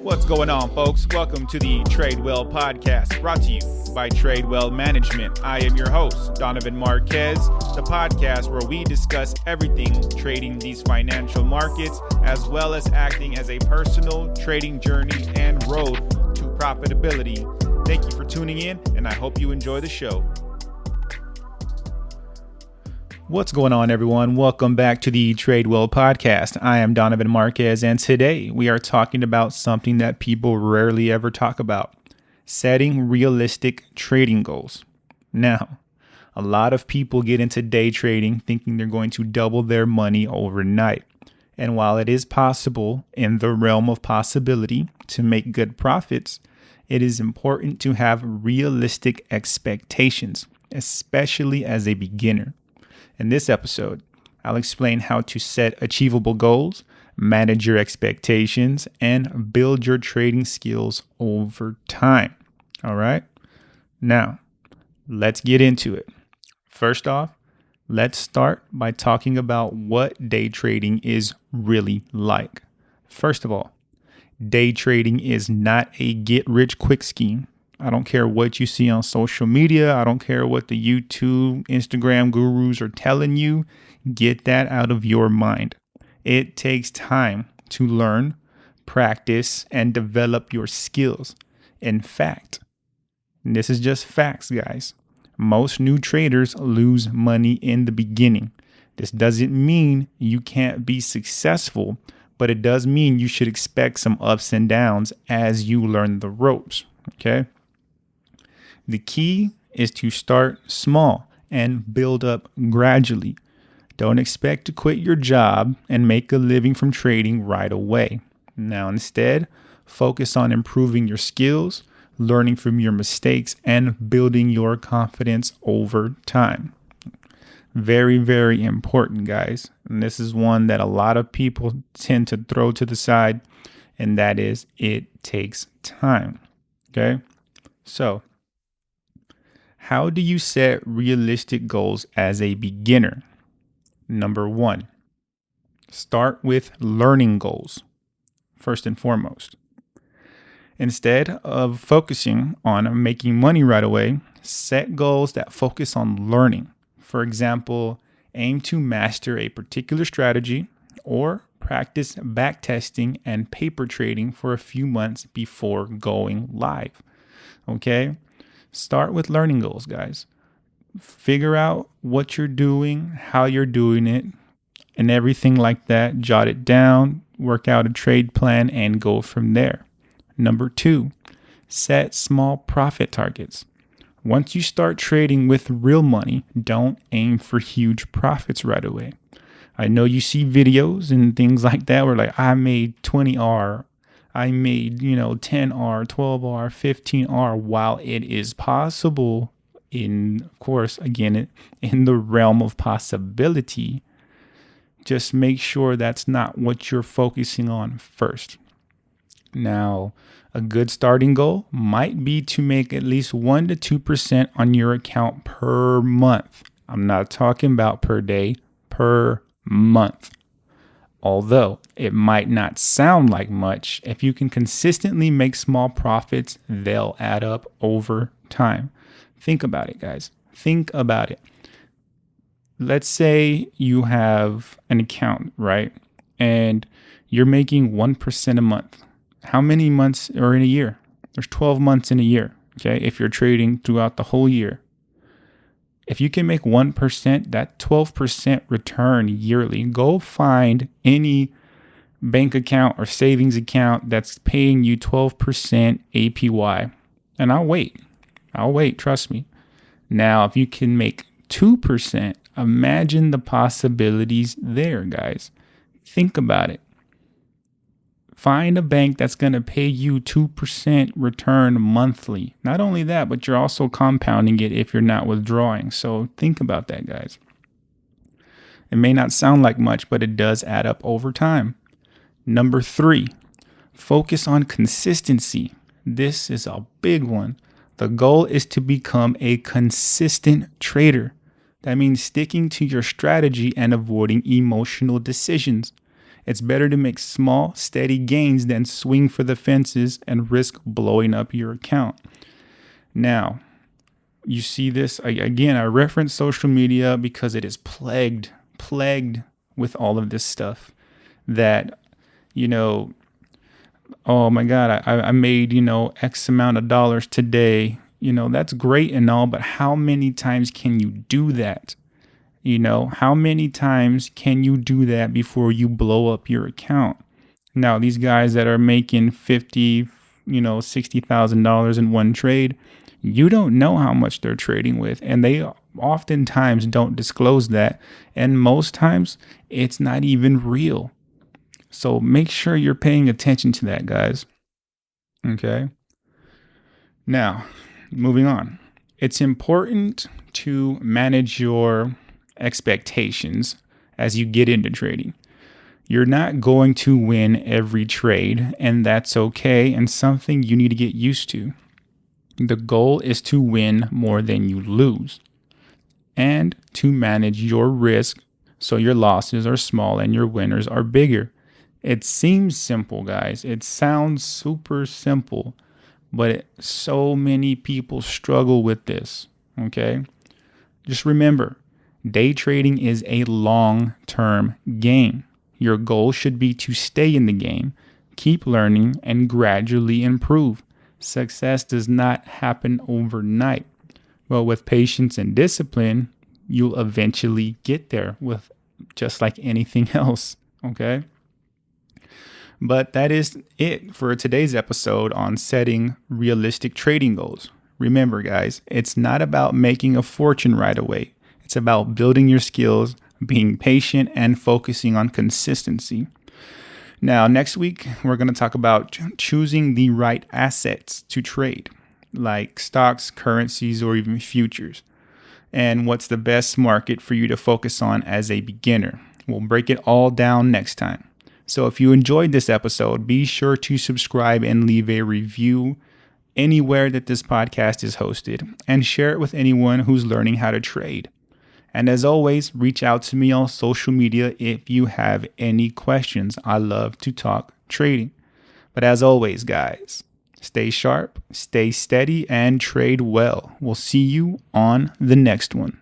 What's going on, folks? Welcome to the Trade Well podcast, brought to you by Trade Well Management. I am your host, Donovan Marquez, the podcast where we discuss everything trading these financial markets, as well as acting as a personal trading journey and road to profitability. Thank you for tuning in, and I hope you enjoy the show. What's going on, everyone? Welcome back to the Trade Well podcast. I am Donovan Marquez, and today we are talking about something that people rarely ever talk about: setting realistic trading goals. Now, a lot of people get into day trading thinking they're going to double their money overnight. And while it is possible in the realm of possibility to make good profits, it is important to have realistic expectations, especially as a beginner. In this episode, I'll explain how to set achievable goals, manage your expectations, and build your trading skills over time. All right? Now, let's get into it. First off, let's start by talking about what day trading is really like. First of all, day trading is not a get-rich-quick scheme. I don't care what you see on social media. I don't care what the YouTube, Instagram gurus are telling you. Get that out of your mind. It takes time to learn, practice, and develop your skills. In fact, and this is just facts, guys, most new traders lose money in the beginning. This doesn't mean you can't be successful, but it does mean you should expect some ups and downs as you learn the ropes. Okay? The key is to start small and build up gradually. Don't expect to quit your job and make a living from trading right away. Now, instead, focus on improving your skills, learning from your mistakes, and building your confidence over time. Very, very important, guys. And this is one that a lot of people tend to throw to the side, and that is it takes time. Okay? So, how do you set realistic goals as a beginner? Number one, start with learning goals, first and foremost. Instead of focusing on making money right away, set goals that focus on learning. For example, aim to master a particular strategy or practice backtesting and paper trading for a few months before going live. Okay? Start with learning goals, guys. Figure out what you're doing, how you're doing it, and everything like that. Jot it down, work out a trade plan, and go from there. Number two, set small profit targets. Once you start trading with real money, don't aim for huge profits right away. I know you see videos and things like that where like, I made 20R. I made, 10R, 12R, 15R. While it is possible of course, again, in the realm of possibility, just make sure that's not what you're focusing on first. Now, a good starting goal might be to make at least 1 to 2% on your account per month. I'm not talking about per day, per month. Although it might not sound like much, if you can consistently make small profits, they'll add up over time. Think about it, guys. Think about it. Let's say you have an account, right? And you're making 1% a month. How many months are in a year? There's 12 months in a year, okay? If you're trading throughout the whole year. If you can make 1%, that 12% return yearly, go find any bank account or savings account that's paying you 12% APY. And I'll wait, trust me. Now, if you can make 2%, imagine the possibilities there, guys. Think about it. Find a bank that's going to pay you 2% return monthly. Not only that, but you're also compounding it if you're not withdrawing. So think about that, guys. It may not sound like much, but it does add up over time. Number 3, focus on consistency. This is a big one. The goal is to become a consistent trader. That means sticking to your strategy and avoiding emotional decisions. It's better to make small, steady gains than swing for the fences and risk blowing up your account. Now, you see this again. I reference social media because it is plagued with all of this stuff that, oh my God, I made, X amount of dollars today. That's great and all, but how many times can you do that? How many times can you do that before you blow up your account? Now, these guys that are making $60,000 in one trade, you don't know how much they're trading with, and they oftentimes don't disclose that. And most times it's not even real. So make sure you're paying attention to that, guys. Okay. Now, moving on. It's important to manage your expectations as you get into trading. You're not going to win every trade, and that's okay, and something you need to get used to. The goal is to win more than you lose and to manage your risk so your losses are small and your winners are bigger. It seems simple, guys. It sounds super simple, but so many people struggle with this, okay? Just remember, day trading is a long-term game. Your goal should be to stay in the game, keep learning, and gradually improve. Success does not happen overnight. Well, with patience and discipline, you'll eventually get there with just like anything else, okay? But that is it for today's episode on setting realistic trading goals. Remember, guys, it's not about making a fortune right away. It's about building your skills, being patient, and focusing on consistency. Now, next week, we're going to talk about choosing the right assets to trade, like stocks, currencies, or even futures, and what's the best market for you to focus on as a beginner. We'll break it all down next time. So if you enjoyed this episode, be sure to subscribe and leave a review anywhere that this podcast is hosted, and share it with anyone who's learning how to trade. And as always, reach out to me on social media if you have any questions. I love to talk trading. But as always, guys, stay sharp, stay steady, and trade well. We'll see you on the next one.